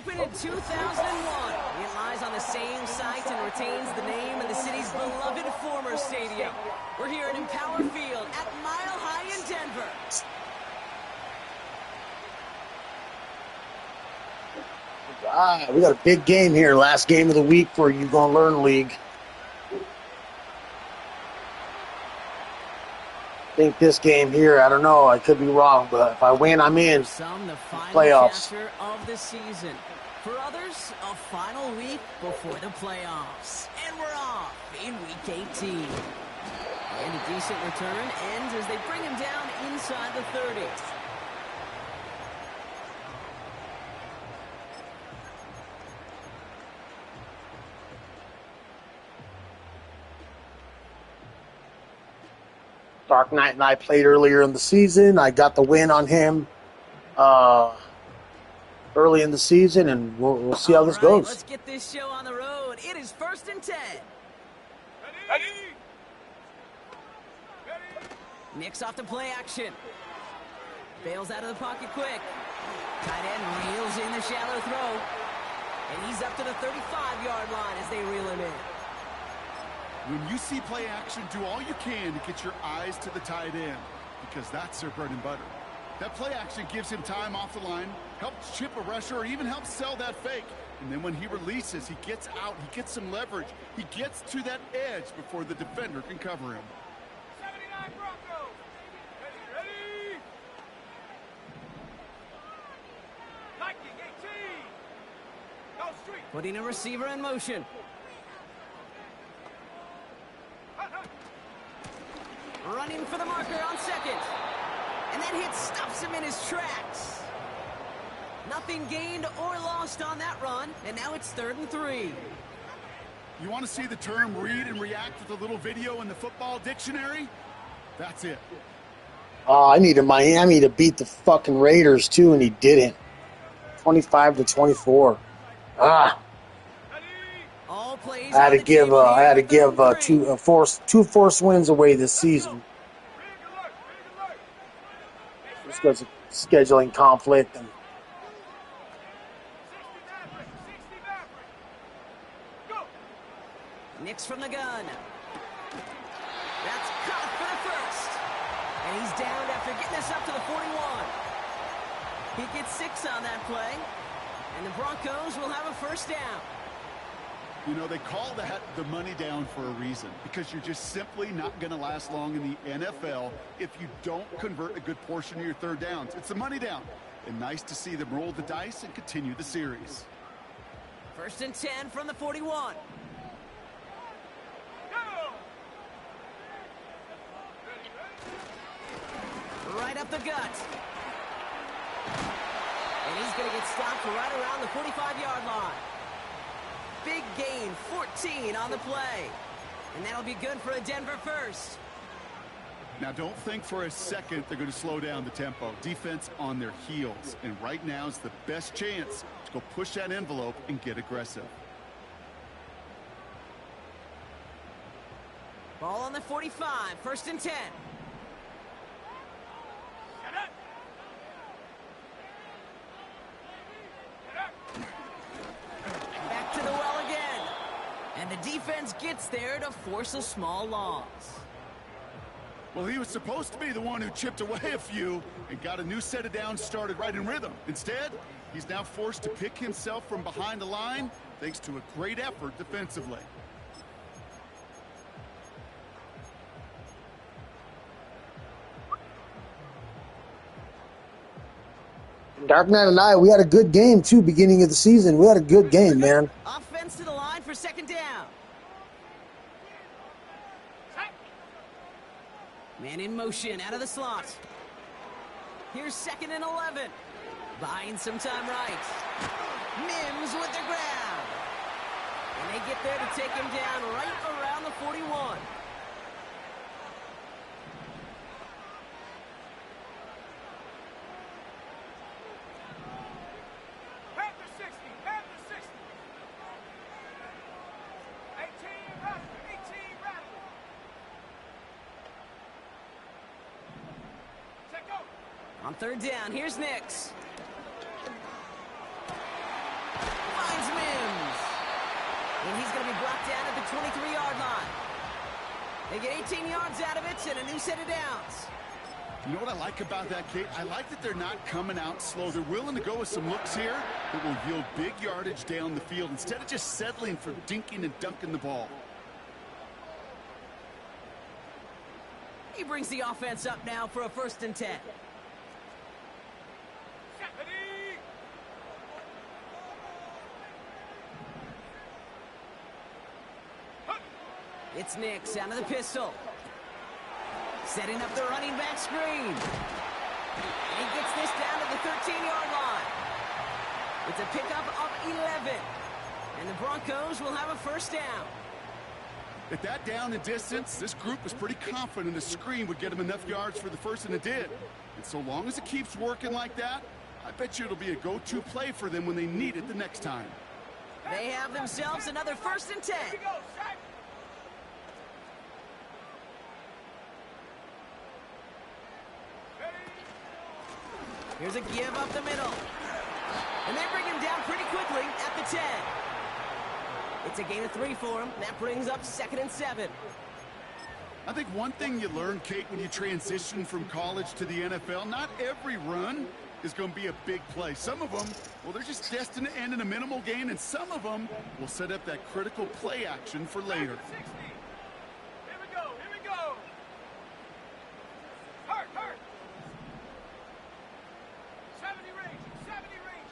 opened in 2001. It lies on the same site and retains the name of the city's beloved former stadium. We're here at Empower Field at Mile High in Denver. We got a big game here. Last game of the week for You Gonna Learn League. I think this game here, I don't know, I could be wrong, but if I win, I'm in. Some, the final playoffs. chapter of the season. For others, a final week before the playoffs. And we're off in Week 18. And a decent return ends as they bring him down inside the 30. DarkKnight and I played earlier in the season. I got the win on him early in the season, and we'll see how this goes. Let's get this show on the road. It is 1st and 10. Ready. Nicks off the play action. Bails out of the pocket quick. Tight end reels in the shallow throw. And he's up to the 35-yard line as they reel him in. When you see play action, do all you can to get your eyes to the tight end, because that's their bread and butter. That play action gives him time off the line, helps chip a rusher, or even helps sell that fake. And then when he releases, he gets out, he gets some leverage. He gets to that edge before the defender can cover him. 79 Broncos. Ready. Liking 18. Go street. Putting a receiver in motion. Running for the marker on second. And that hit stops him in his tracks. Nothing gained or lost on that run. And now it's 3rd and 3. You want to see the term read and react with a little video in the football dictionary? That's it. I needed Miami to beat the fucking Raiders, too, and he didn't. 25-24. All plays I had to give two forced wins away this season. Just because of scheduling conflict. And Nicks from the gun. That's caught for the first. And he's downed after getting us up to the 41. He gets 6 on that play. And the Broncos will have a 1st down. You know, they call that the money down for a reason, because you're just simply not going to last long in the NFL if you don't convert a good portion of your 3rd downs. It's the money down. And nice to see them roll the dice and continue the series. 1st and 10 from the 41. Right up the gut. And he's going to get stopped right around the 45-yard line. Big gain, 14 on the play. And that'll be good for a Denver 1st. Now, don't think for a second they're going to slow down the tempo. Defense on their heels. And right now is the best chance to go push that envelope and get aggressive. Ball on the 45, 1st and 10. Back to the well again. And the defense gets there to force a small loss. Well, he was supposed to be the one who chipped away a few and got a new set of downs started right in rhythm. Instead, he's now forced to pick himself from behind the line thanks to a great effort defensively. DarkKnight and I, we had a good game, too, beginning of the season. We had a good game, man. Offense to the line for 2nd down. Man in motion, out of the slot. Here's 2nd and 11. Buying some time right. Mims with the ground. And they get there to take him down right around the 41. On 3rd down, here's Nicks. down at the 23-yard line. They get 18 yards out of it and a new set of downs. You know what I like about that, Kate? I like that they're not coming out slow. They're willing to go with some looks here that will yield big yardage down the field instead of just settling for dinking and dunking the ball. He brings the offense up now for a 1st and 10. It's Nix out of the pistol. Setting up the running back screen. And he gets this down to the 13-yard line. It's a pickup of 11. And the Broncos will have a 1st down. At that down and distance, this group was pretty confident a screen would get them enough yards for the 1st, and it did. And so long as it keeps working like that, I bet you it'll be a go-to play for them when they need it the next time. They have themselves another 1st and 10. Here's a give up the middle. And they bring him down pretty quickly at the 10. It's a gain of 3 for him. That brings up 2nd and 7. I think one thing you learn, Kate, when you transition from college to the NFL, not every run is going to be a big play. Some of them, well, they're just destined to end in a minimal gain, and some of them will set up that critical play action for later. 60. Here we go. Here we go. Hurt. 70 range. 70 range.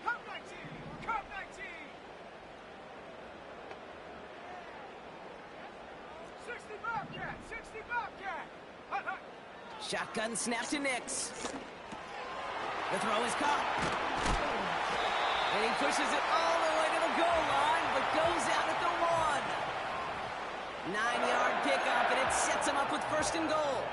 Cup 19. Cup 19. 60 Bobcat. 60 Bobcat. Hut. Shotgun snap to Nix. The throw is caught. And he pushes it all the way to the goal line, but goes out at the 1. 9-yard pickup, and it sets him up with 1st and goal.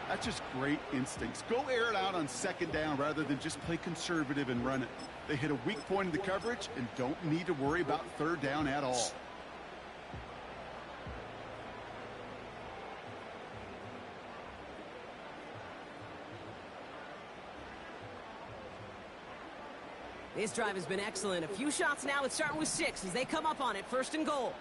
That's just great instincts. Go air it out on 2nd down rather than just play conservative and run it. They hit a weak point in the coverage and don't need to worry about 3rd down at all. This drive has been excellent. A few shots now. It's starting with 6 as they come up on it. 1st and goal.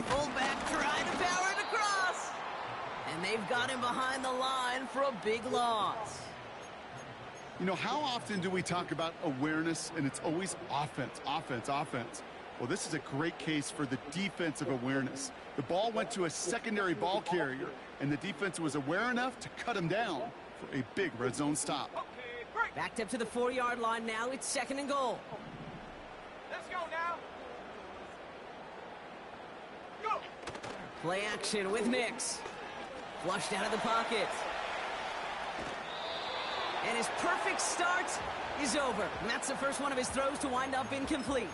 Fullback trying to power it across. And they've got him behind the line for a big loss. You know, how often do we talk about awareness and it's always offense? Well, this is a great case for the defensive awareness. The ball went to a secondary ball carrier, and the defense was aware enough to cut him down for a big red zone stop. Backed up to the 4-yard line now. It's 2nd and goal. Let's go now. Go. Play action with Nix. Flushed out of the pocket. And his perfect start is over. And that's the first one of his throws to wind up incomplete.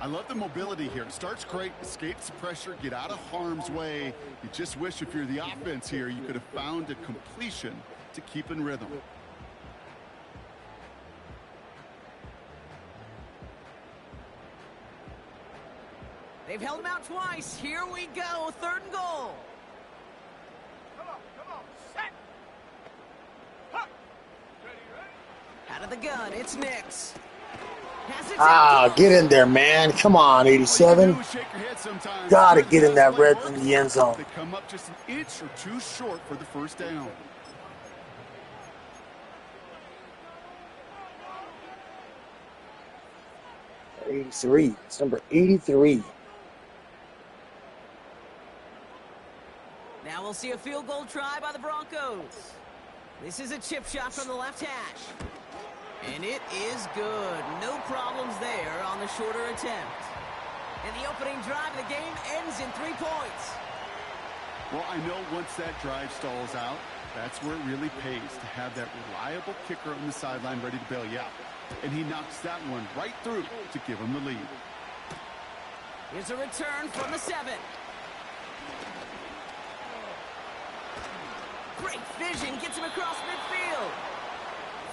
I love the mobility here. Starts great, escapes the pressure, get out of harm's way. You just wish if you're the offense here, you could have found a completion to keep in rhythm. They've held him out twice. Here we go. 3rd and goal. Come on. Set. Hut. Ready. Out of the gun, it's Nix. Get in there, man. Come on, 87. Gotta get in that red in the end zone. They come up just an inch or 2 short for the 1st down. '83. It's number 83. Now we'll see a field goal try by the Broncos. This is a chip shot from the left hash. And it is good. No problems there on the shorter attempt. And the opening drive of the game ends in 3 points. Well, I know once that drive stalls out, that's where it really pays to have that reliable kicker on the sideline ready to bail you out. And he knocks that one right through to give him the lead. Here's a return from the 7. Great vision, gets him across midfield.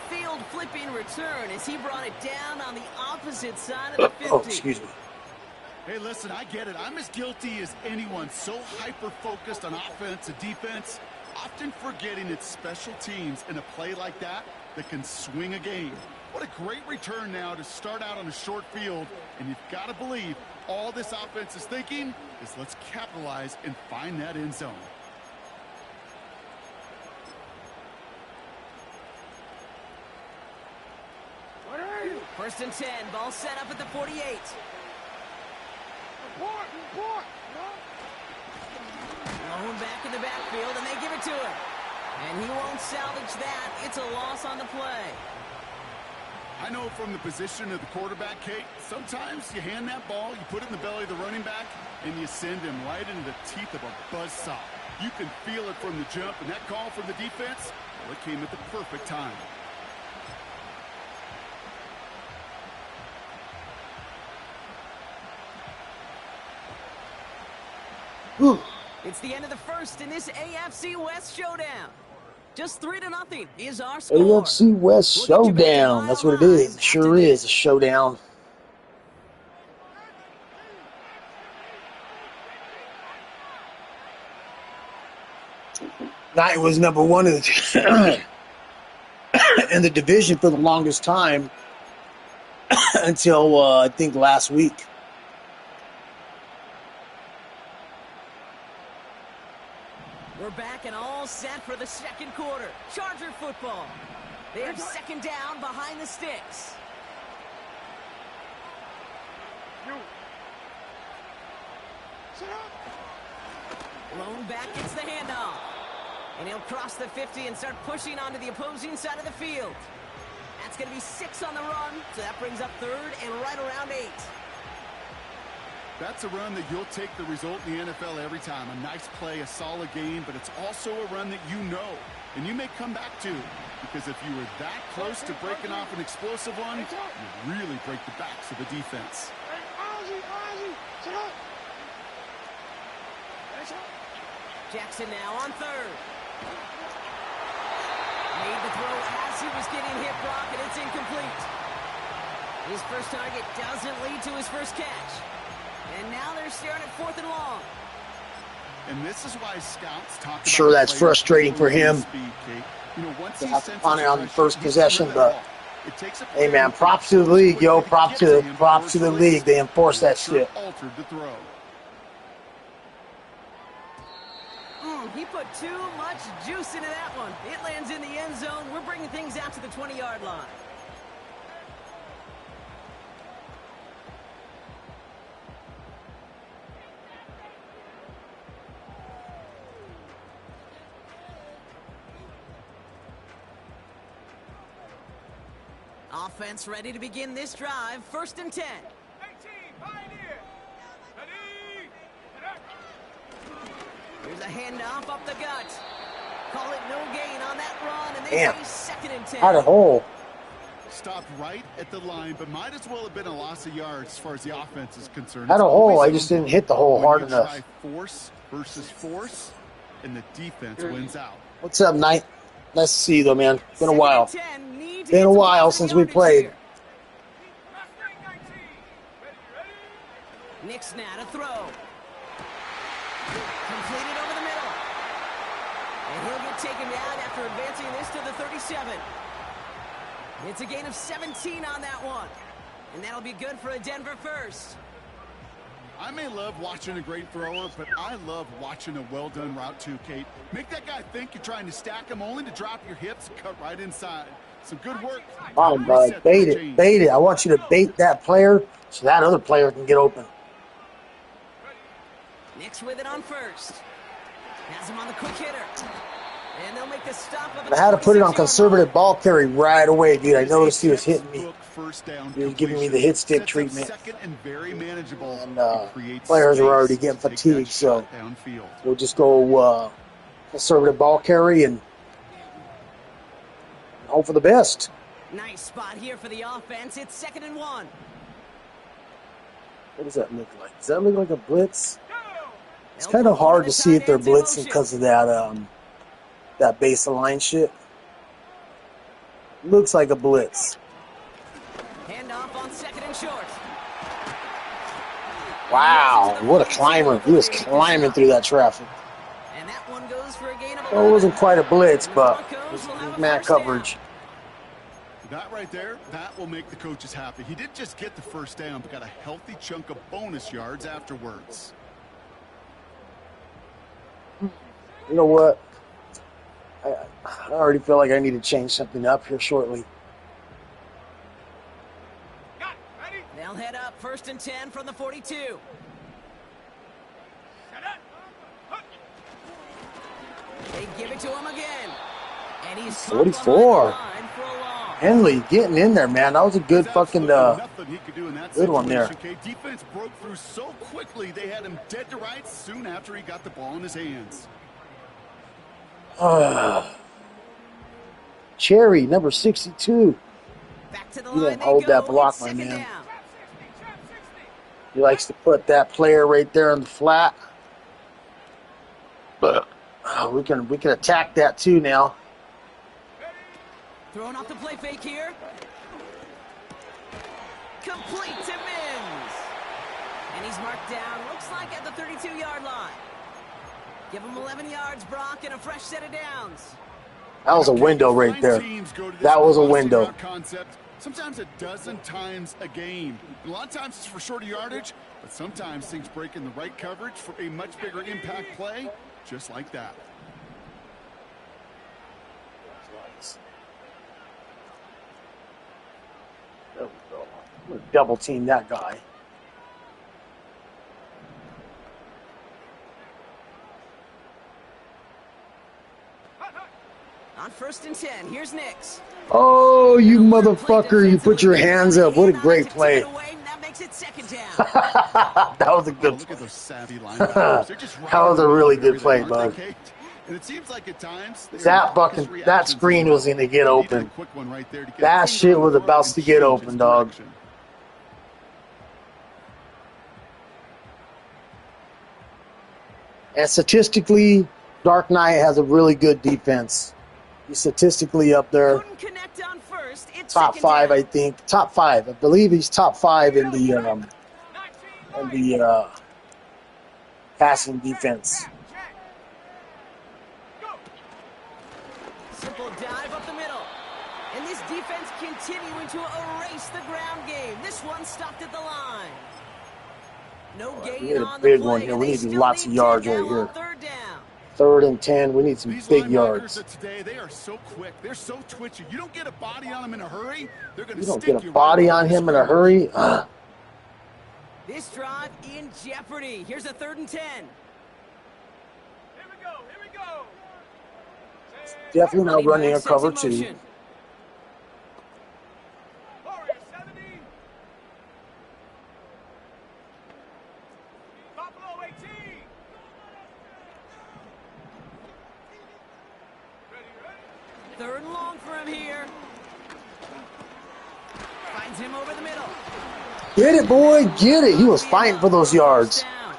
Field flipping return as he brought it down on the opposite side of the 50. Oh, excuse me. Hey, listen, I get it. I'm as guilty as anyone. So hyper-focused on offense and defense. often forgetting it's special teams in a play like that that can swing a game. What a great return now to start out on a short field. And you've got to believe all this offense is thinking is let's capitalize and find that end zone. What are you? 1st and 10, ball set up at the 48. Report. Lone back in the backfield, and they give it to him. And he won't salvage that. It's a loss on the play. I know from the position of the quarterback, Kate, sometimes you hand that ball, you put it in the belly of the running back, and you send him right into the teeth of a buzzsaw. You can feel it from the jump, and that call from the defense, well, it came at the perfect time. Whew. It's the end of the first in this AFC West showdown. Just 3-0 is our score. AFC West showdown. That's what it is. It sure is a showdown. Knight was number 1 in the, in the division for the longest time until I think last week. We're back and all set for the second quarter. Charger football. They have 2nd down behind the sticks. Sit up. Lone back gets the handoff. And he'll cross the 50 and start pushing onto the opposing side of the field. That's going to be 6 on the run, so that brings up 3rd and right around 8. That's a run that you'll take the result in the NFL every time. A nice play, a solid game, but it's also a run that you know, and you may come back to. Because if you were that close to breaking off an explosive one, you really break the backs of the defense. Hey, Ozzy, sit up. That's up. Jackson now on 3rd. Made the throw as he was getting hit, Brock, and it's incomplete. His first target doesn't lead to his first catch. And now they're staring at 4th and long. And this is why scouts talk about Sure, that's frustrating for him. Speed, you know, once To he have to senses punt it on the pressure, first he possession, throws but the ball. It takes a hey player man, who props to the quickly league, yo. to Props get to him props to the before league. They enforce that sure shit. altered the throw. He put too much juice into that one. It lands in the end zone. We're bringing things out to the 20-yard line. Offense ready to begin this drive. 1st and 10. 18, pioneer. Ready. Here's a handoff up the gut. Call it no gain on that run, and they Damn. face 2nd and 10. Had a hole. Stopped right at the line, but might as well have been a loss of yards as far as the offense is concerned. Had a It's hole. always I just didn't simple hit the hole when hard you enough. try force versus force, and the defense wins out. What's up, Knight? Nice to see you, though, man. Been a 2nd and while. 10. Need to Been get a some while positive since we yardage played. here. Mustang 19. Ready. Nick Snat, a throw. Completed over the middle. And he'll get taken down after advancing this to the 37. It's a gain of 17 on that one. And that'll be good for a Denver first. I may love watching a great thrower, but I love watching a well-done route too, Kate. Make that guy think you're trying to stack him only to drop your hips and cut right inside. Some good work. Come on, bud. Bait it. Bait it. I want you to bait that player so that other player can get open. Nick's with it on 1st. Has him on the quick hitter. And they'll make the stop of I had to put it on conservative ball carry right away, dude. I noticed he was hitting me. He was giving me the hit stick treatment. And players are already getting fatigued, so we'll just go conservative ball carry and hope for the best. Nice spot here for the offense. It's 2nd and 1. What does that look like? Does that look like a blitz? It's kind of hard to see if they're blitzing because of that that base line shit. Looks like a blitz. Handoff on 2nd and short. Wow, what a climber. He was climbing through that traffic. And that one goes for a gain of Well, it wasn't quite a blitz, And the but it Broncos was will have a man first down. coverage. That right there, that will make the coaches happy. He didn't just get the first down, but got a healthy chunk of bonus yards afterwards. You know what? I already feel like I need to change something up here shortly. Got it. Ready? They'll head up 1st and 10 from the 42. Set up. Hook. They give it to him again. And he's 44. line for a long. Henley getting in there, man. That was a good fucking nothing he could do in that good one there. situation, Kay. Defense broke through so quickly they had him dead to rights soon after he got the ball in his hands. Cherry, number 62. Back to the You line didn't they hold go. that block, It's my second man. down. Trap 60. He likes to put that player right there in the flat. But we can attack that too now. Throwing off the play fake here. Complete to Mims. And he's marked down, looks like at the 32-yard line. Give him 11 yards, Brock, and a fresh set of downs. That was a window right there. That was a window. Concept, sometimes a dozen times a game. And a lot of times it's for shorter yardage, but sometimes things break in the right coverage for a much bigger impact play, just like that. There we go. I'm gonna double team that guy. On 1st and 10, here's Nix. Oh, you motherfucker. You put your hands up. What a great play. That makes it second down. That was a good Look at play. those savvy linebackers. They're just That was a really good play, aren't they, bud. Kate? And it seems like at times That screen was going to get open. That shit was about to get open, dog. And statistically, Dark Knight has a really good defense. He's statistically up there. Couldn't connect on first. It's Top second 5, down. I think. Top 5. I believe he's top 5 in the passing defense. Simple dive up the middle. And this defense continuing to erase the ground game. This one stopped at the line. No gain We need a on big the play. one here. and We they need still lots of need yards 10 right now here. on 3rd down. 3rd and 10. We need some These big linebackers yards. of today, they are so quick. They're so twitchy. You don't get a body on them in a hurry. They're going to You don't stick get a you body right on over him the in a screen. hurry. This drive in jeopardy. Here's a 3rd and 10. Here we go. Here we go. Definitely not Running running back a sets cover in 2. motion. Warrior 70. Buffalo 18. Ready. 3rd and long for him here. Finds him over the middle. Get it, boy. Get it. He was fighting for those yards. Down.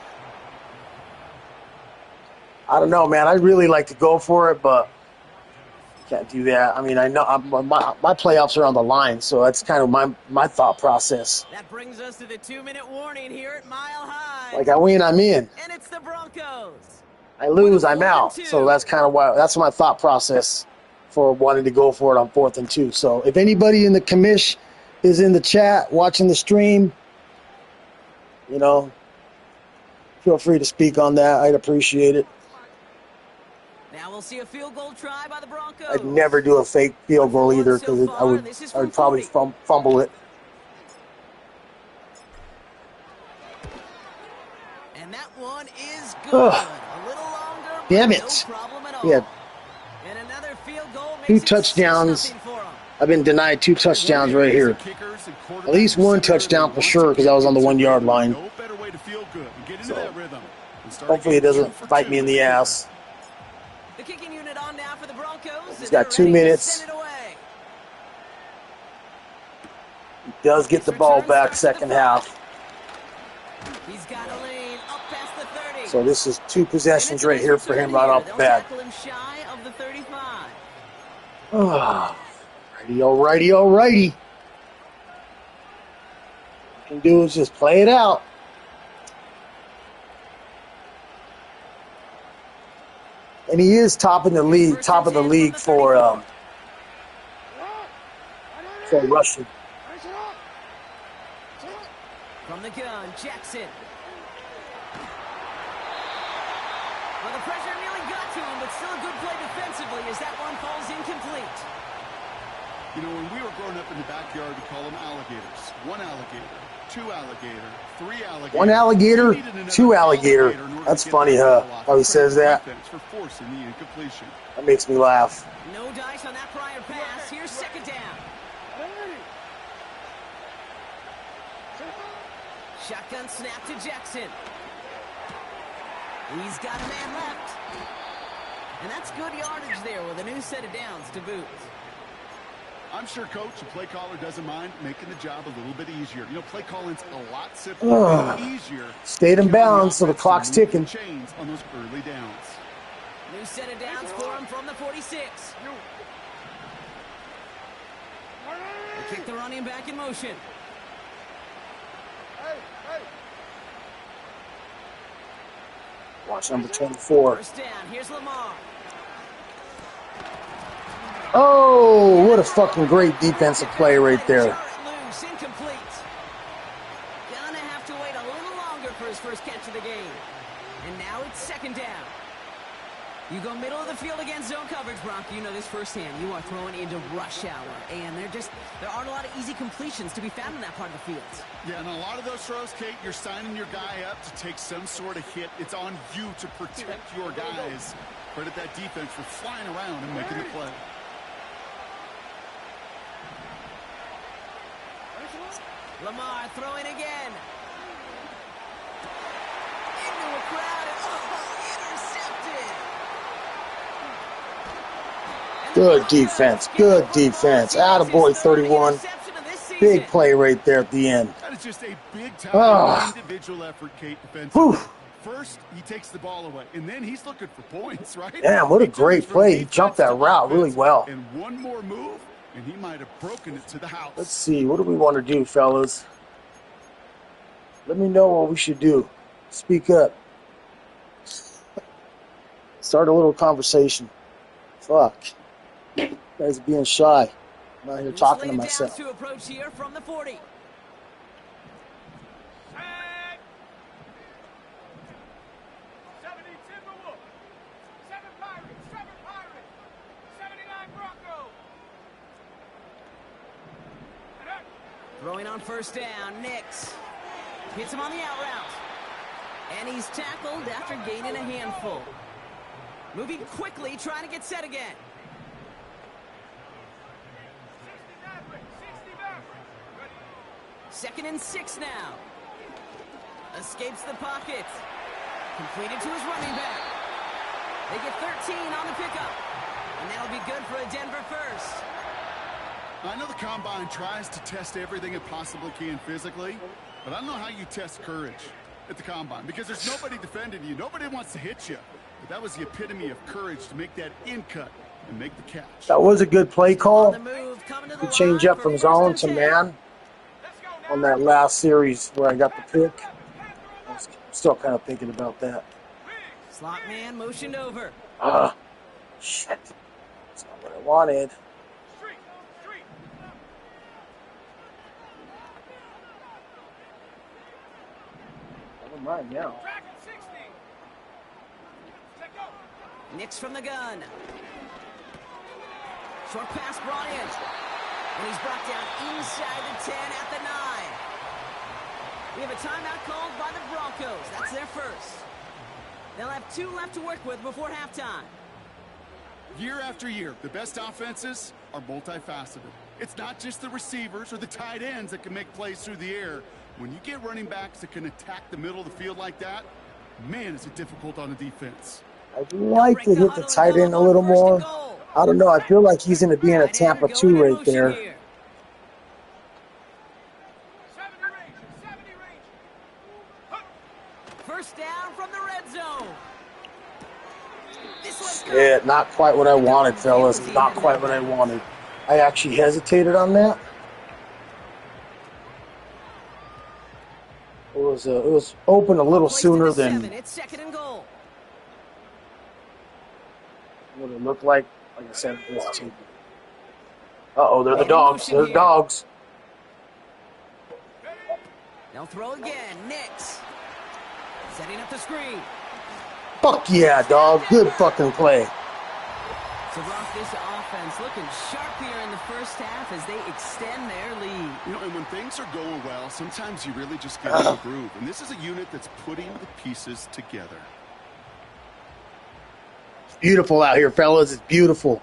I don't know, man. I really like to go for it, but can't do that. I mean, I know my playoffs are on the line, so that's kind of my thought process. That brings us to the 2-minute warning here at Mile High. Like I win, I'm in. And it's the Broncos. I lose, I'm out. So that's kind of why. That's my thought process for wanting to go for it on 4th and 2. So if anybody in the commish is in the chat watching the stream, you know, feel free to speak on that. I'd appreciate it. Now we'll see a field goal try by the Broncos. I'd never do a fake field goal either because I would probably fumble it. And that one is good. A little longer, but Damn no it. problem at all. He had And another field goal makes 2 it touchdowns. 6-0 for 'em. I've been denied 2 touchdowns right here. At least 1 touchdown for sure because I was on the 1-yard line. No better way to feel good and get into that rhythm. And start Hopefully it getting doesn't 2 for bite 2. me in the ass. The kicking unit on now for the Broncos. He's and got they're 2 ready to minutes. send it away. He does get the ball back second half. He's got a lane up past the 30. So this is 2 possessions right here for him right off the bat. They'll tackle him shy of the 35. Alrighty. All you can do is just play it out. And he is top of the league for rushing. From the gun, Jackson. Well, the pressure nearly got to him, but still a good play defensively as that one falls incomplete. You know, when we were growing up in the backyard, we call them alligators. One alligator, two alligator, three alligator. One alligator, two alligator. That's funny, huh? How he says that. For forcing the incompletion. That makes me laugh. No dice on that prior pass. Here's second down. Shotgun snap to Jackson. He's got a man left. And that's good yardage there with a new set of downs to boot. I'm sure Coach, the play caller, doesn't mind making the job a little bit easier. You know, play calling's a lot simpler and easier. Stayed in bounds, so the clock's ticking. Chains on those early downs. New set of downs for him from the 46. They kick the running back in motion. Watch number 24. First down, here's Lamar. Oh, what a fucking great defensive play right there. Loose, incomplete. Gonna have to wait a little longer for his first catch of the game. And now it's second down. You go middle of the field against zone coverage, Bronco. You know this firsthand. You are throwing into rush hour. And there aren't a lot of easy completions to be found in that part of the field. Yeah, and a lot of those throws, Kate, you're signing your guy up to take some sort of hit. It's on you to protect your guys. Credit that defense for flying around and making the play. Lamar throwing again. Into a crowd. Intercepted. Good defense. Good defense. Attaboy 31. Big play right there at the end. That is just a big-time individual effort, Kate, defensively. First, he takes the ball away, and then he's looking for points, right? Damn, what a great play. He jumped that route really well. And one more move, and he might have broken it to the house. Let's see. What do we want to do, fellas? Let me know what we should do. Speak up. Start a little conversation. Fuck. You guys are being shy. I'm out here talking to myself. To approach here from the 40. Throwing on first down, Nix hits him on the out route. And he's tackled after gaining a handful. Moving quickly, trying to get set again. Second and 6 now. Escapes the pocket. Completed to his running back. They get 13 on the pickup. And that'll be good for a Denver first. I know the Combine tries to test everything it possibly can physically, but I don't know how you test courage at the Combine because there's nobody defending you. Nobody wants to hit you. But that was the epitome of courage to make that in cut and make the catch. That was a good play call. Good change up from zone to man on that last series where I got the pick. I'm still kind of thinking about that. Slot man motioned over. Shit. That's not what I wanted. Never mind now. Nix from the gun. Short pass brought in. And he's brought down inside the 10 at the 9. We have a timeout called by the Broncos. That's their first. They'll have 2 left to work with before halftime. Year after year, the best offenses are multifaceted. It's not just the receivers or the tight ends that can make plays through the air. When you get running backs that can attack the middle of the field like that, man, is it difficult on the defense. I'd like to hit the tight end a little more. I don't know. I feel like he's going to be in a Tampa 2 right there. First down from the red zone. Yeah, not quite what I wanted, fellas. Not quite what I wanted. I actually hesitated on that. It was open a little sooner than. It's second and goal. What it looked like I said, there's a team. Uh-oh, they're the dogs. They're the dogs. They'll throw again. Knicks. Setting up the screen. Fuck yeah, dog. Good fucking play. So, Brock, this offense looking sharp here in the first half as they extend their lead. You know, and when things are going well, sometimes you really just get in the groove. And this is a unit that's putting the pieces together. It's beautiful out here, fellas. It's beautiful.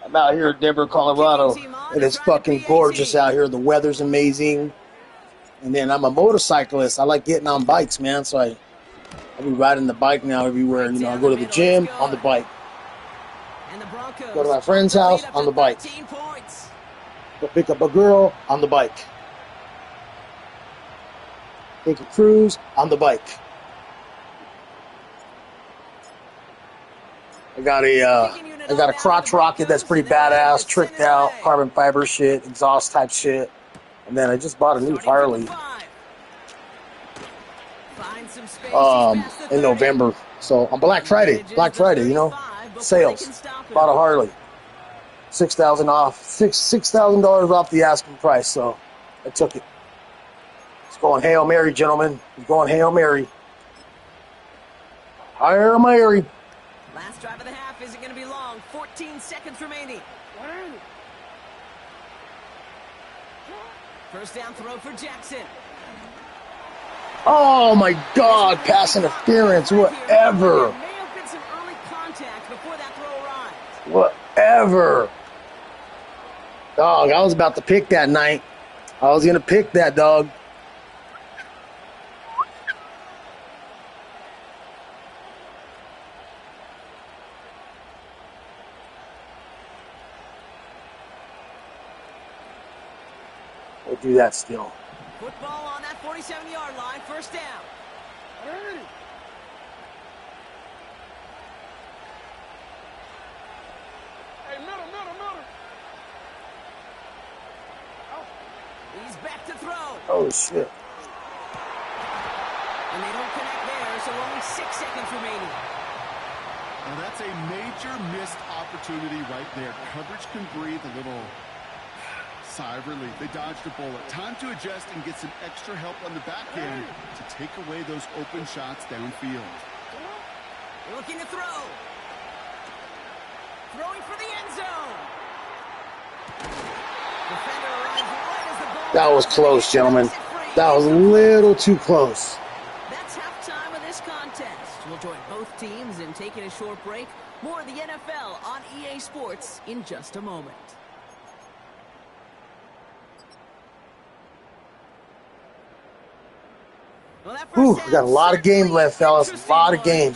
I'm out here in Denver, Colorado. It is fucking gorgeous out here. The weather's amazing. And then I'm a motorcyclist. I like getting on bikes, man. So I'll be riding the bike now everywhere. You know, I go to the gym on the bike. Go to my friend's house on the bike. Go pick up a girl on the bike. Take a cruise on the bike. I got a crotch rocket that's pretty badass, tricked out, carbon fiber shit, exhaust type shit. And then I just bought a new Harley in November. So on Black Friday, you know, sales. Bought a Harley. $6,000 off. $6,000 off the asking price. So I took it. It's going Hail Mary, gentlemen. It's going Hail Mary. Hail Mary. Last drive of the half isn't going to be long. 14 seconds remaining. First down throw for Jackson. Oh my God! Pass interference, whatever. There may have been some early contact before that throw arrived. Whatever. Dog, I was about to pick that night. I was gonna pick that, dog. We'll do that still. Football on that 47-yard line, first down. Hey, middle. He's back to throw. Oh shit. And they don't connect there, so only 6 seconds remaining. Now that's a major missed opportunity right there. Coverage can breathe a little sigh of relief. They dodged a bullet. Time to adjust and get some extra help on the back end to take away those open shots downfield. Looking to throw. Throwing for the end zone. Defender arrives right as the ball. That was close, gentlemen. That was a little too close. That's halftime of this contest. We'll join both teams in taking a short break. More of the NFL on EA Sports in just a moment. Whew, we got a lot of game left, fellas. A lot of game.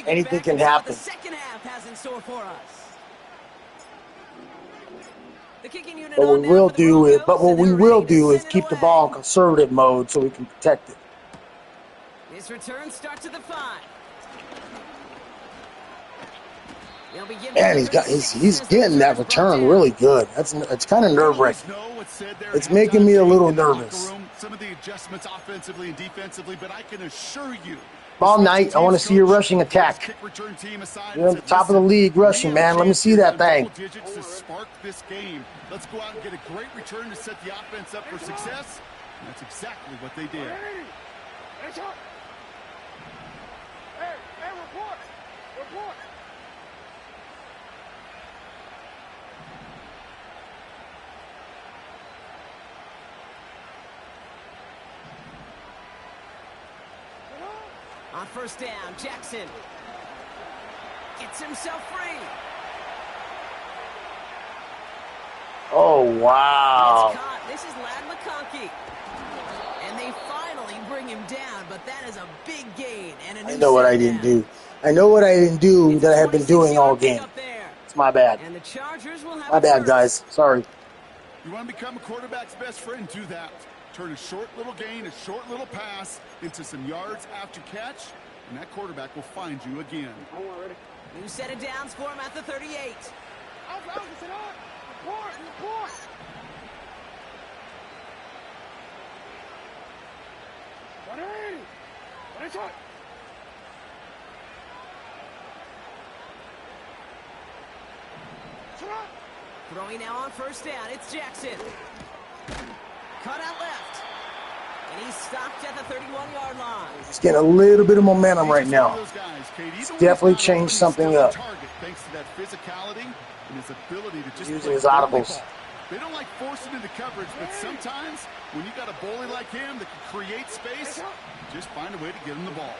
Anything can happen. But what we will do is keep the ball in conservative mode so we can protect it. This return starts at the 5. And he's getting that return really good. It's kind of nerve-wracking. It's making me a little nervous. Some of the adjustments offensively and defensively, but I can assure you, Ball night, I want to see your rushing attack. You're on the top of the league rushing, man. Let me see that thing. To spark this game. Let's go out and get a great return to set the offense up for success. And that's exactly what they did. Hey, report. On first down, Jackson gets himself free. Oh, wow. This is Lad McConkey. And they finally bring him down, but that is a big gain. And a new I know what I didn't do. I know what I didn't do that I have been doing all game. It's my bad. And the Chargers will have my bad, guys. Sorry. You want to become a quarterback's best friend? Do that. Turn a short little gain, a short little pass into some yards after catch, and that quarterback will find you again. New set of downs for him at the 38. Report. Throwing now on first down, it's Jackson. Cut out left. And he's stopped at the 31-yard line. He's getting a little bit of momentum right now. He's definitely changed something up. Thanks to that physicality and his ability to just using his audibles. They don't like forcing into coverage, but sometimes when you got a bully like him that can create space, just find a way to get him the ball.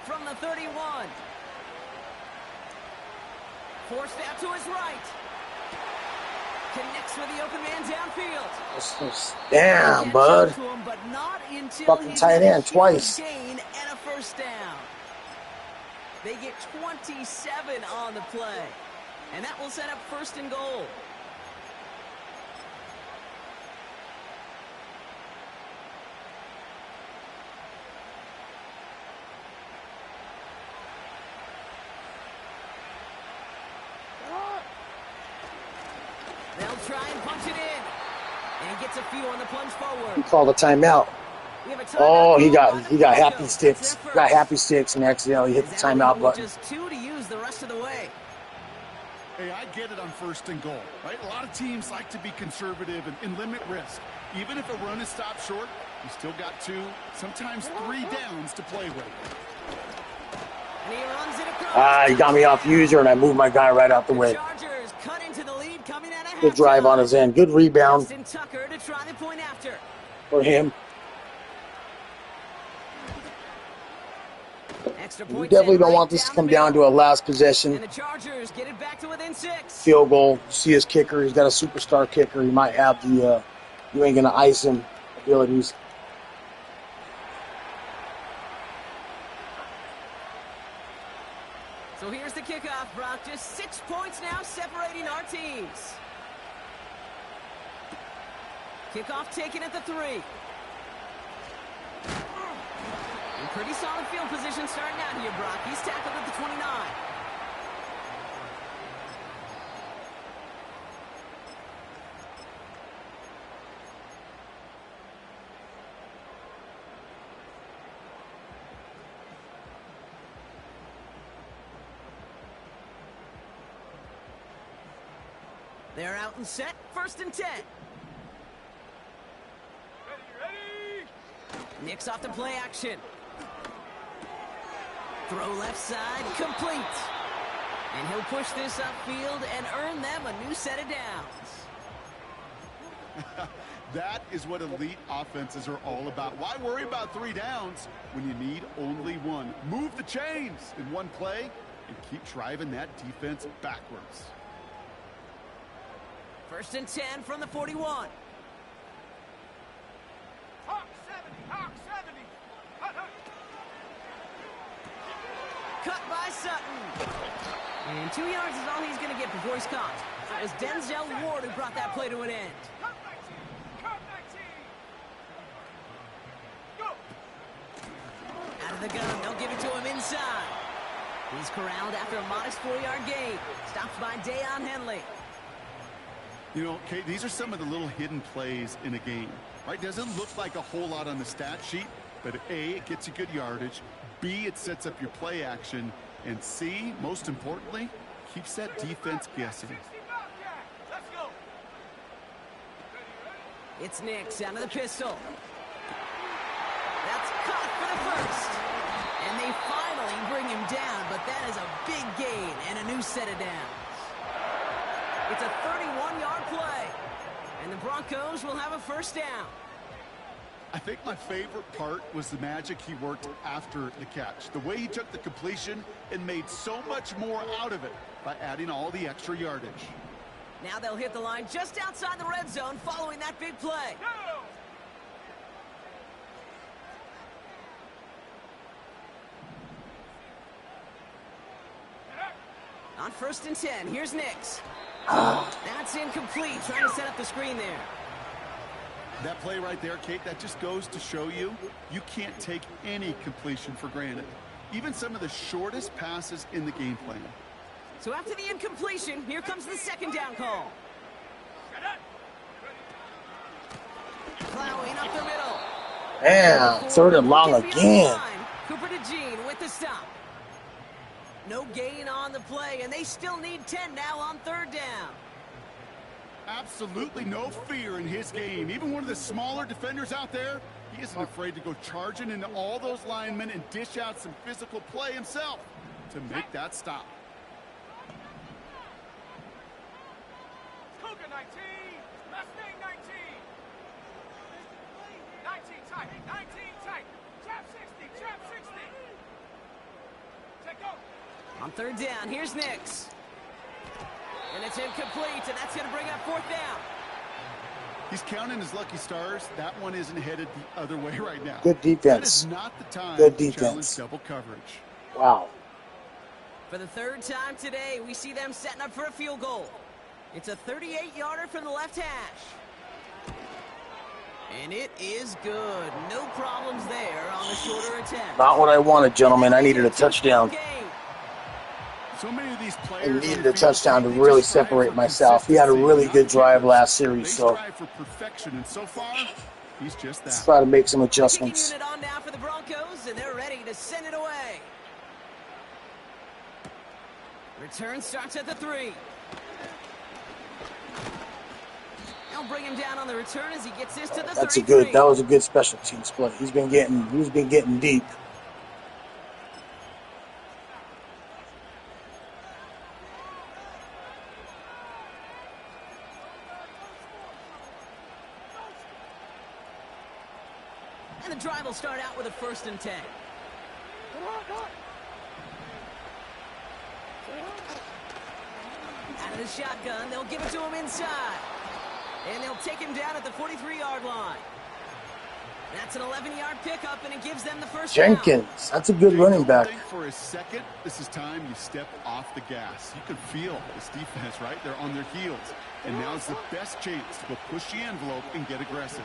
From the 31. Forced out to his right. Connects with the open man downfield. Damn, bud. Him, but not until fucking tight end twice. Gain and a first down. They get 27 on the play. And that will set up first and goal. They'll try and punch it in. And he gets a few on the plunge forward. He called a timeout. Oh, he got happy sticks. Got happy sticks and accidentally hit the timeout button. Just 2 to use the rest of the way. Hey, I get it on first and goal, right? A lot of teams like to be conservative and limit risk. Even if a run is stopped short, you still got 2, sometimes 3 downs to play with. And he runs it across. He got me off user, and I moved my guy right out the way. Chargers cut into the lead coming out of Good drive on his end. Good rebound Tucker to try the point after. for him. We definitely don't want this to come down to a last possession. And the Chargers get it back to within 6. Field goal. See his kicker. He's got a superstar kicker. He might have the you ain't gonna ice him abilities. So here's the kickoff, Brock. Just 6 points now separating our teams. Kickoff taken at the 3. Pretty solid field position starting out here, Brock. He's tackled at the 29. They're out and set. First and 10. Ready. Nick's off the play action. Throw left side, complete. And he'll push this upfield and earn them a new set of downs. That is what elite offenses are all about. Why worry about 3 downs when you need only 1? Move the chains in one play and keep driving that defense backwards. First and 10 from the 41. Hawk 70, Hawk 70. Hut, hut. Cut by Sutton. And 2 yards is all he's going to get before he's caught. It was Denzel Ward who brought that play to an end. Cut 19. Cut 19. Go. Out of the gun, they'll give it to him inside. He's corralled after a modest 4-yard gain. Stopped by Dayon Henley. You know, Kate, these are some of the little hidden plays in a game, right? Doesn't look like a whole lot on the stat sheet, but A, it gets you good yardage. B, it sets up your play action. And C, most importantly, keeps that defense guessing. Let's go. It's Nix out of the pistol. That's caught for the first. And they finally bring him down, but that is a big gain and a new set of downs. It's a 31-yard play, and the Broncos will have a first down. I think my favorite part was the magic he worked after the catch. The way he took the completion and made so much more out of it by adding all the extra yardage. Now they'll hit the line just outside the red zone following that big play. Go. On first and 10, here's Nix. That's incomplete, trying to set up the screen there. That play right there, Kate, that just goes to show you, you can't take any completion for granted. Even some of the shortest passes in the game plan. So after the incompletion, here comes the second down call. Plowing up the middle. Damn, third and long again. Cooper to Jean with the stop. No gain on the play, and they still need 10 now on third down. Absolutely no fear in his game. Even one of the smaller defenders out there, he isn't afraid to go charging into all those linemen and dish out some physical play himself to make that stop. Cougar 19, Mustang 19. 19 tight, 19 tight. Trap 60, trap 60. Take go. On third down, here's Nix. And it's incomplete, and that's going to bring up fourth down. He's counting his lucky stars. That one isn't headed the other way right now. Good defense. That is not the time Good to defense. challenge double coverage. Wow. For the third time today, we see them setting up for a field goal. It's a 38-yarder from the left hash. And it is good. No problems there on the shorter attempt. Not what I wanted, gentlemen. I needed a touchdown. So many of these I players needed a touchdown to really separate myself. He had a really good drive last series, so strive for perfection, and so far, he's just let's that. try to make some Kicking adjustments. unit on now for the Broncos, and they're ready to send it away. Return starts at the 3. They'll bring him down on the return as he gets this to the 33. That was a good special teams play. He's been getting deep. And the drive will start out with a 1st and 10. Out of the shotgun, they'll give it to him inside. And they'll take him down at the 43-yard line. That's an 11-yard pickup, and it gives them the first down. Jenkins, that's a good running back. For a second, this is time you step off the gas. You can feel this defense right there on their heels. And now's the best chance to go push the envelope and get aggressive.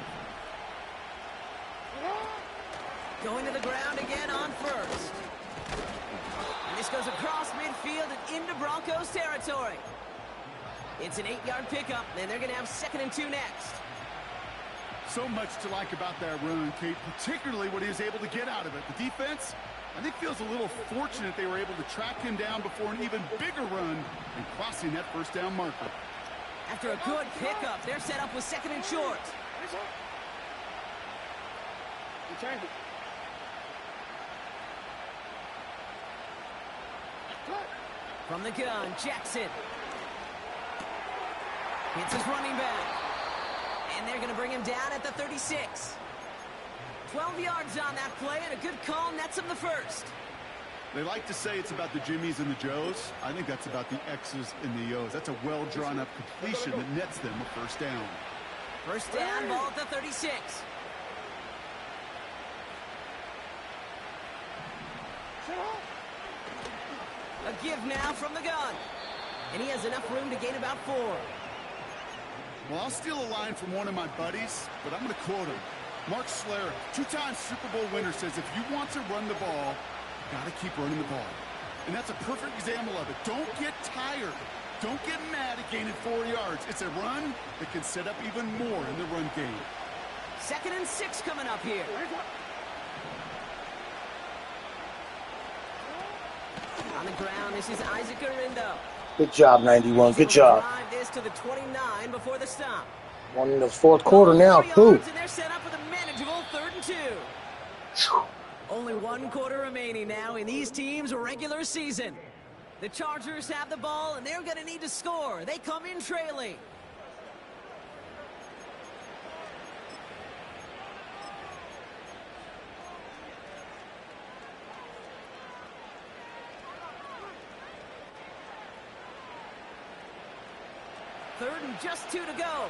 Going to the ground again on 1st. And this goes across midfield and into Broncos territory. It's an 8-yard pickup, and they're going to have 2nd and 2 next. So much to like about that run, Kate, particularly what he was able to get out of it. The defense, I think, feels a little fortunate they were able to track him down before an even bigger run and crossing that first down marker. After a good pickup, they're set up with 2nd and short. From the gun, Jackson. Hits his running back. And they're going to bring him down at the 36. 12 yards on that play, and a good call nets him the first. They like to say it's about the Jimmies and the Joes. I think that's about the X's and the O's. That's a well-drawn-up completion that nets them a first down. First down, ball at the 36. A give now from the gun. And he has enough room to gain about 4. Well, I'll steal a line from one of my buddies, but I'm going to quote him. Mark Schlereth, 2-time Super Bowl winner, says if you want to run the ball, you got to keep running the ball. And that's a perfect example of it. Don't get tired. Don't get mad at gaining 4 yards. It's a run that can set up even more in the run game. 2nd and 6 coming up here. On the ground, this is Isaac Arindo. Good job, 91. Good job. This to the 29 before the stop. One in the 4th quarter now, too. And they're set up with a manageable 3rd and 2. Only 1 quarter remaining now in these teams' regular season. The Chargers have the ball, and they're going to need to score. They come in trailing. Third and just 2 to go.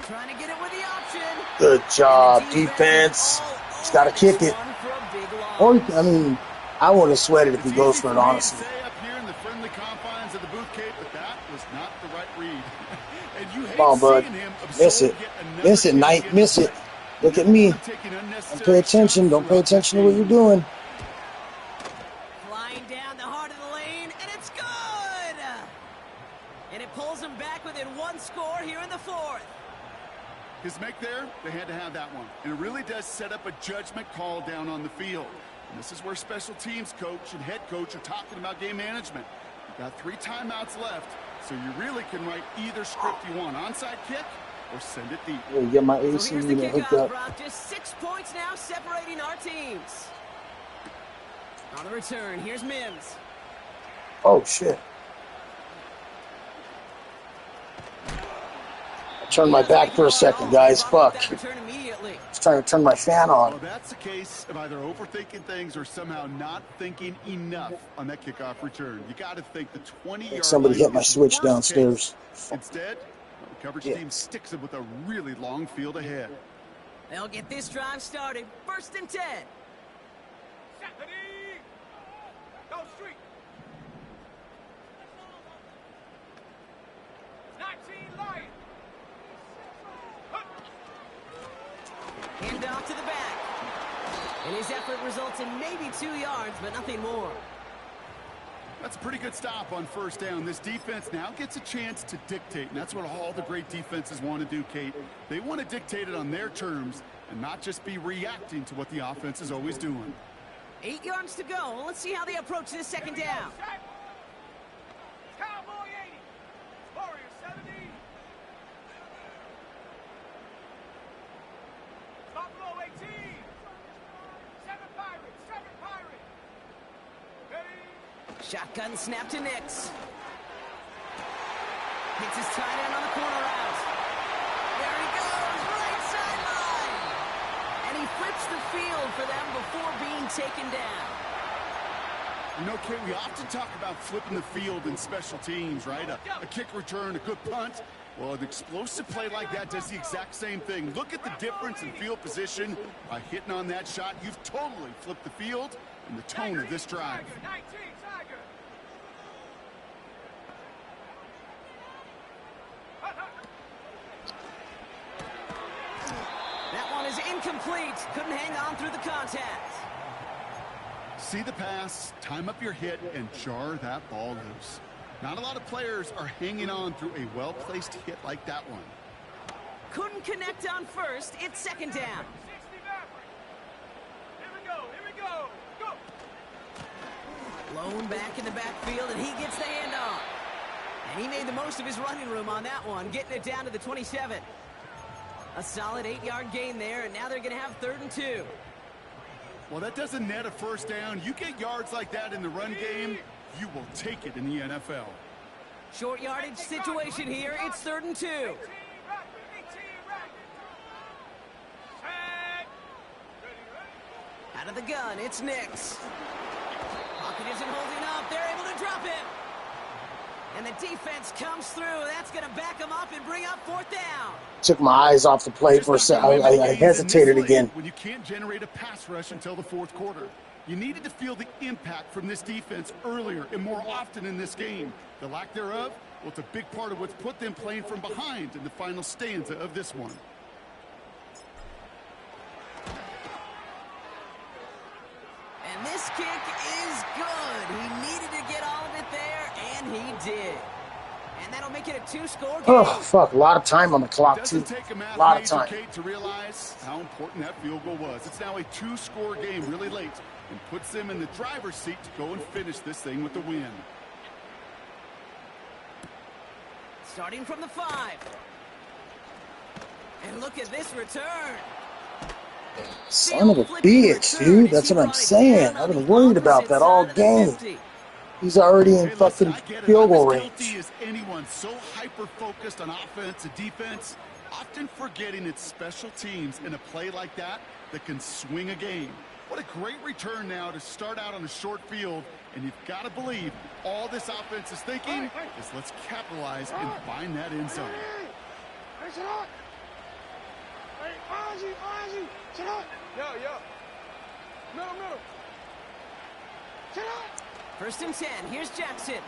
Trying to get it with the option. Good job, defense. He's got to kick it. Or, I mean, I wouldn't have sweated if he goes for it, honestly. Up here in the friendly confines of the booth, Kate, but that was not the right read. And you hate Come on, bud. seeing him Miss it. Miss it, Knight. Miss it. Look at me. Don't pay attention. Don't pay attention to what you're doing. Flying down the heart of the lane, and it's good! And it pulls them back within one score here in the fourth. His make there, they had to have that one. And it really does set up a judgment call down on the field. And this is where special teams coach and head coach are talking about game management. You've got 3 timeouts left, so you really can write either script you want. Onside kick or send it deep. We'll get my So AC here's the unit hooked kickoff, up. Brock. Just 6 points now separating our teams. On the return, here's Mims. Oh, shit. I turned my back for a second, guys. Fuck. Return immediately. Just trying to turn my fan on. Well, that's the case of either overthinking things or somehow not thinking enough on that kickoff return. You got to think the 20-yard Somebody line hit my is the switch worst downstairs. case. Instead, the coverage Yeah. team sticks it with a really long field ahead. They'll get this drive started. 1st and 10. Ready? Go street. 19 Lions. Hand off to the back. And his effort results in maybe 2 yards, but nothing more. That's a pretty good stop on 1st down. This defense now gets a chance to dictate, and that's what all the great defenses want to do, Kate. They want to dictate it on their terms and not just be reacting to what the offense is always doing. 8 yards to go. Let's see how they approach this 2nd down. Cowboy 80. Warrior 70. Buffalo 18. 7 Pirates. 7 Pirates. Ready? Shotgun snap to Nix. Hits his tight end on the corner route. There he goes, right sideline. And he flips the field for them before being taken down. You know, Kate, we often talk about flipping the field in special teams, right? A kick return, a good punt. Well, an explosive play like that does the exact same thing. Look at the difference in field position. By hitting on that shot, you've totally flipped the field and the tone of this drive. 19 Tiger. That one is incomplete. Couldn't hang on through the contact. See the pass, time up your hit, and jar that ball loose. Not a lot of players are hanging on through a well-placed hit like that one. Couldn't connect on 1st. It's 2nd down. 60 Maverick. Here we go. Here we go. Go. Blown back in the backfield, and he gets the handoff. And he made the most of his running room on that one, getting it down to the 27. A solid 8-yard gain there, and now they're going to have 3rd and 2. Well, that doesn't net a 1st down. You get yards like that in the run game, you will take it in the NFL. Short yardage situation here. It's 3rd and 2. 18 Rapid. 18 Rapid. Set. Ready. Out of the gun, it's Nix. Pocket isn't holding up. They're able to drop him. And the defense comes through. That's going to back them up and bring up 4th down. Took my eyes off the play for a second. I hesitated again. When you can't generate a pass rush until the 4th quarter. You needed to feel the impact from this defense earlier and more often in this game. The lack thereof, well, it's a big part of what's put them playing from behind in the final stanza of this one. And this kick is good. He needed to get all of it there, and he did. And that'll make it a 2-score game. Oh, fuck. A lot of time on the clock, too. Doesn't take a A math lot of major, time. Kate, to realize how important that field goal was. It's now a 2-score game really late and puts them in the driver's seat to go and finish this thing with the win. Starting from the 5. And look at this return. Son of a bitch, dude. That's what I'm saying. I've been worried about that all game. He's already in Hey, fucking listen, I get it. field I'm goal as range. guilty as anyone, so hyper-focused on offense and defense, often forgetting it's special teams in a play like that that can swing a game. What a great return now to start out on a short field, and you've got to believe all this offense is thinking is let's capitalize and find that end zone. Yo, yo. Middle, middle. 1st and 10. Here's Jackson.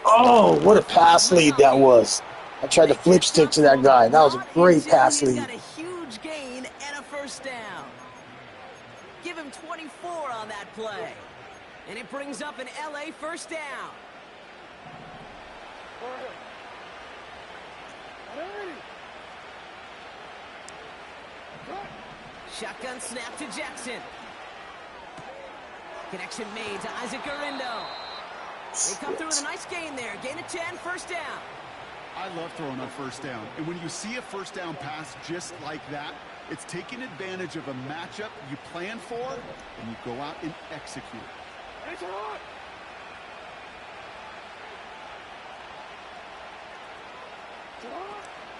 Oh, what a pass lead that was. I tried to flip stick to that guy. That was a great pass lead. Got a huge gain and a first down. Give him 24 on that play. And it brings up an LA first down. Shotgun snap to Jackson. Connection made to Isaac Garindo. They come through with a nice gain there. Gain of 10, first down. I love throwing on first down. And when you see a first down pass just like that, it's taking advantage of a matchup you plan for, and you go out and execute.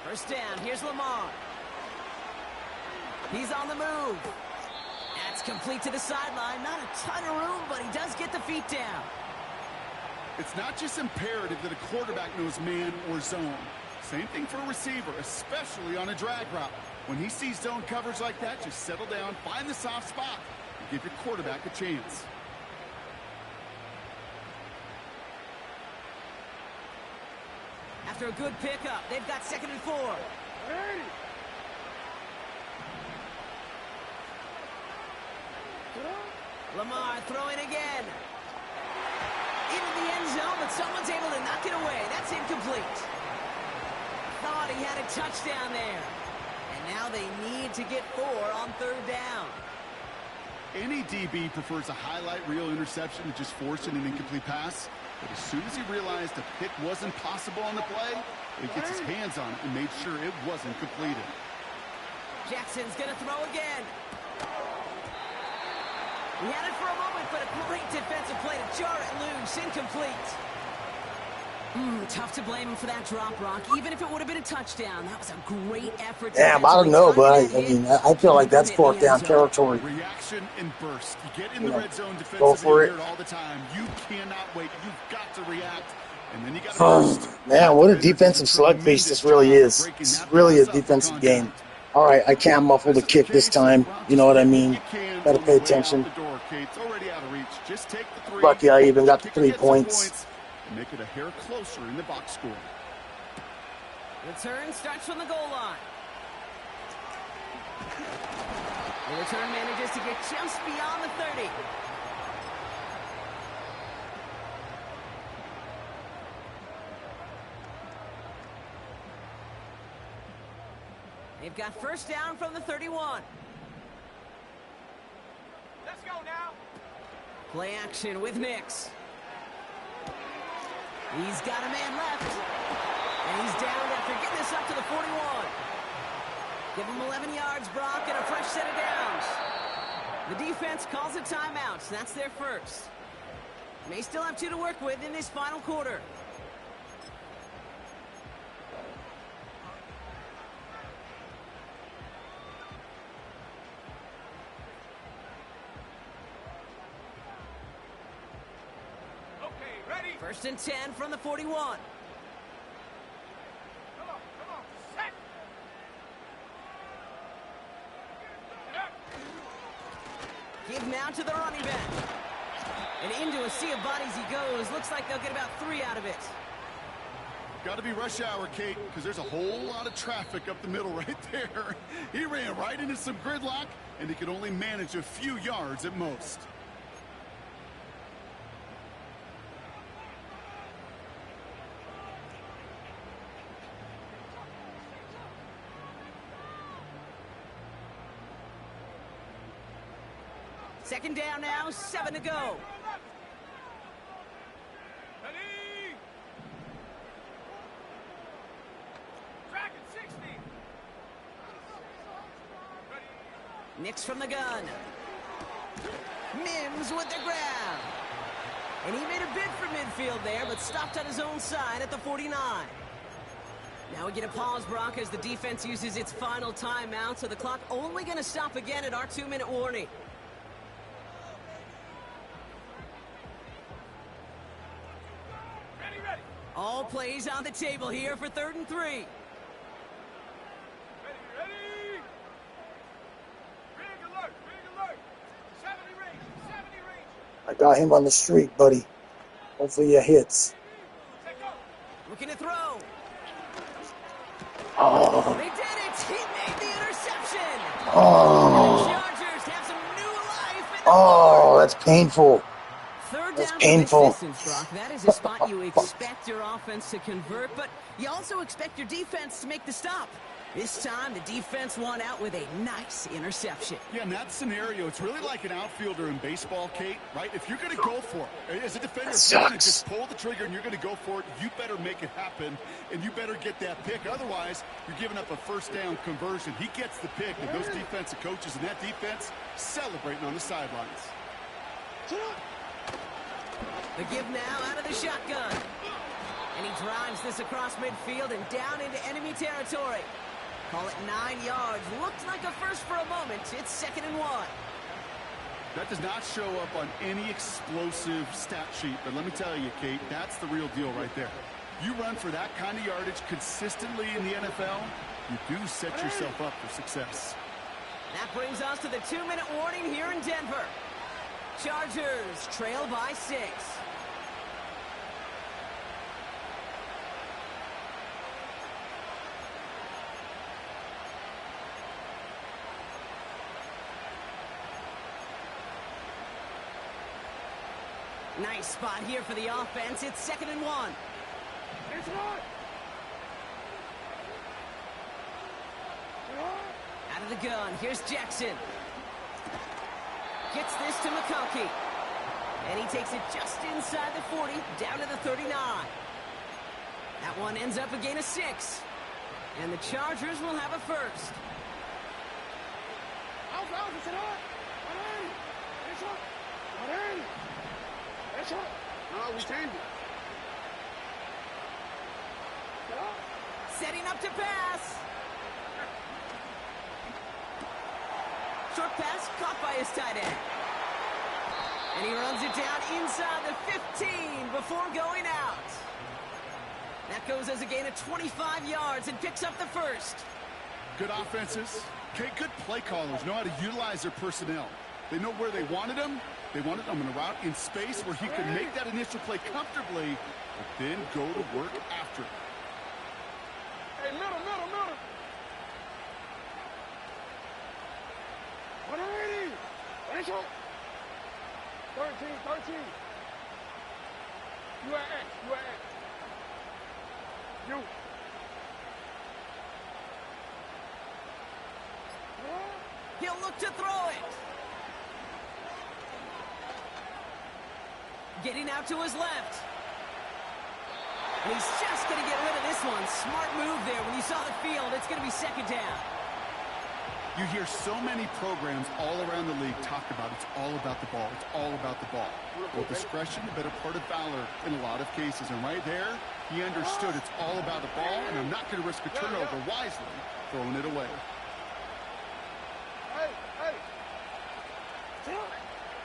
First down, here's Lamar. He's on the move. That's complete to the sideline. Not a ton of room, but he does get the feet down. It's not just imperative that a quarterback knows man or zone. Same thing for a receiver, especially on a drag route. When he sees zone coverage like that, just settle down, find the soft spot, and give your quarterback a chance. After a good pickup, they've got 2nd and 4. Lamar throwing again. Into the end zone, but someone's able to knock it away. That's incomplete. Thought he had a touchdown there. And now they need to get 4 on 3rd down. Any DB prefers a highlight reel interception to just forcing an incomplete pass. But as soon as he realized a pick wasn't possible on the play, he gets his hands on it and made sure it wasn't completed. Jackson's going to throw again. He had it for a moment, but a great defensive play to jar it loose. Incomplete. Tough to blame him for that drop, Brock. Even if it would have been a touchdown, that was a great effort. Damn, I don't know, but I mean, I feel like that's 4th down territory. Reaction and burst. You get in the red zone defensively, go for it all the time. You cannot wait. You've got to react. And then you got to burst. Man, what a defensive slugfest this really is. It's really a defensive game. All right, I can't muffle the kick this time. You know what I mean? Got to pay attention. Lucky I even got the 3 points. Make it a hair closer in the box score. Return starts from the goal line. The return manages to get just beyond the 30. They've got first down from the 31. Let's go now. Play action with Nix. He's got a man left. And he's down after getting this up to the 41. Give him 11 yards, Brock, and a fresh set of downs. The defense calls a timeout. That's their first. May still have 2 to work with in this final quarter. First and 10 from the 41. Come on, set. Give now to the running back. And into a sea of bodies he goes. Looks like they'll get about 3 out of it. Got to be rush hour, Kate, because there's a whole lot of traffic up the middle right there. He ran right into some gridlock, and he could only manage a few yards at most. Second down now, 7 to go. Ready? Track at 60. Ready? Nix from the gun. Mims with the grab. And he made a bid for midfield there, but stopped on his own side at the 49. Now we get a pause, Brock, as the defense uses its final timeout, so the clock only going to stop again at our 2-minute warning. All plays on the table here for 3rd and 3. Ready? Big alert, 70 range, 70 range. I got him on the street, buddy. Hopefully he hits. Looking to throw. Oh. They did it! He made the interception! Oh. And the Chargers have some new life in the Oh, board. that's painful. Third That's down painful. from distance, Brock. That is a spot you expect your offense to convert, but you also expect your defense to make the stop. This time, the defense won out with a nice interception. Yeah, in that scenario, it's really like an outfielder in baseball, Kate, right? If you're going to go for it, as a defender, if you're going to just pull the trigger and you're going to go for it, you better make it happen, and you better get that pick. Otherwise, you're giving up a first down conversion. He gets the pick, and those defensive coaches and that defense celebrating on the sidelines. The give now out of the shotgun. And he drives this across midfield and down into enemy territory. Call it 9 yards. Looked like a first for a moment. It's 2nd and 1. That does not show up on any explosive stat sheet, but let me tell you, Kate, that's the real deal right there. You run for that kind of yardage consistently in the NFL, you do set yourself up for success. That brings us to the 2-minute warning here in Denver. Chargers trail by 6. Nice spot here for the offense. It's 2nd and 1. Out of the gun. Here's Jackson. Gets this to McConkey. And he takes it just inside the 40, down to the 39. That one ends up a gain of 6. And the Chargers will have a first. No, we changed it. Setting up to pass. Short pass caught by his tight end. And he runs it down inside the 15 before going out. That goes as a gain of 25 yards and picks up the first. Good offenses. Okay, good play callers know how to utilize their personnel. They know where they wanted them. They wanted them in a route in space where he could make that initial play comfortably, but then go to work after it. Hey, middle. 180. Finish up. 13. You at X. You. He'll look to throw it. Getting out to his left. And he's just going to get rid of this one. Smart move there. When you saw the field, it's going to be 2nd down. You hear so many programs all around the league talk about it's all about the ball. It's all about the ball. Well, discretion, a better part of valor in a lot of cases. And right there, he understood it's all about the ball, and I'm not going to risk a turnover wisely, throwing it away. Hey.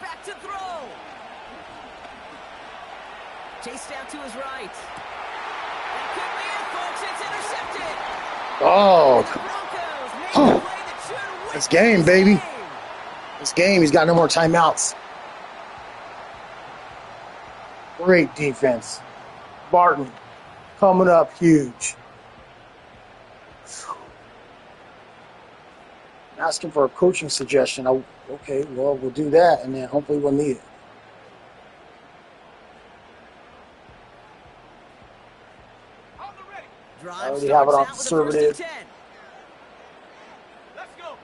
Back to throw. Chased out to his right. That could be it, folks. It's intercepted. Oh. The Broncos make the play that should win It's game, this baby. game. This game, he's got no more timeouts. Great defense. Barton coming up huge. Asking for a coaching suggestion. Okay, well, we'll do that, and then hopefully we'll need it. On the ready. Drive I already have it starts on out with a first conservative. and 10. Let's go.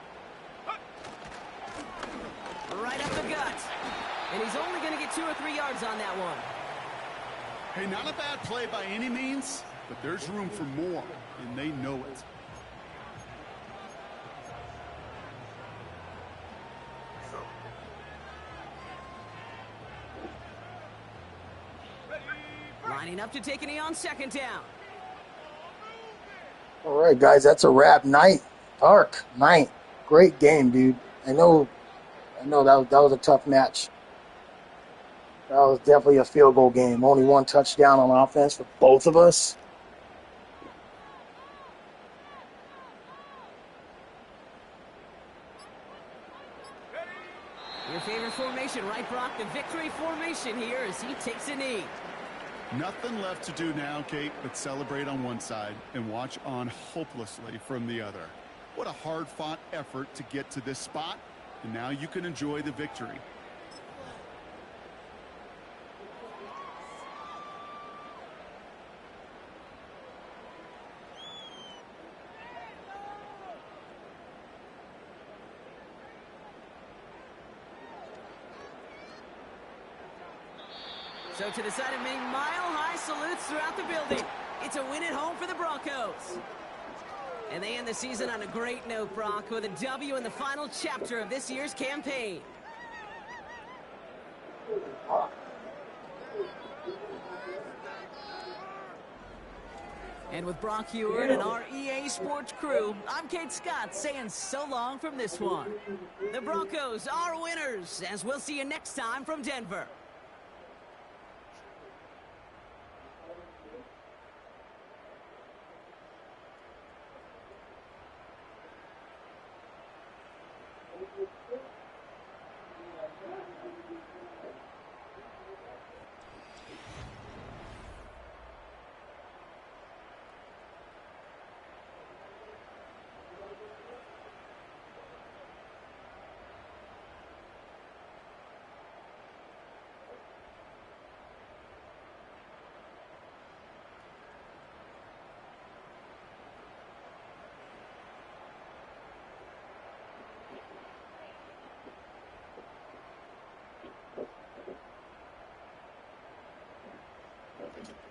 Right up the gut. And he's only going to get 2 or 3 yards on that one. Hey, not a bad play by any means, but there's room for more, and they know it. Lining up to take a knee on 2nd down. All right, guys, that's a wrap. DarkKnight. Great game, dude. I know that was a tough match. That was definitely a field goal game. Only 1 touchdown on offense for both of us. Your favorite formation, right, Brock? The victory formation here as he takes a knee. Nothing left to do now, Kate, but celebrate on one side and watch on hopelessly from the other. What a hard-fought effort to get to this spot, and now you can enjoy the victory. So to the side of many mile-high salutes throughout the building. It's a win at home for the Broncos. And they end the season on a great note, Brock, with a W in the final chapter of this year's campaign. And with Brock Heward and our EA Sports crew, I'm Kate Scott saying so long from this one. The Broncos are winners, as we'll see you next time from Denver.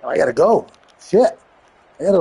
I gotta go. Shit. I gotta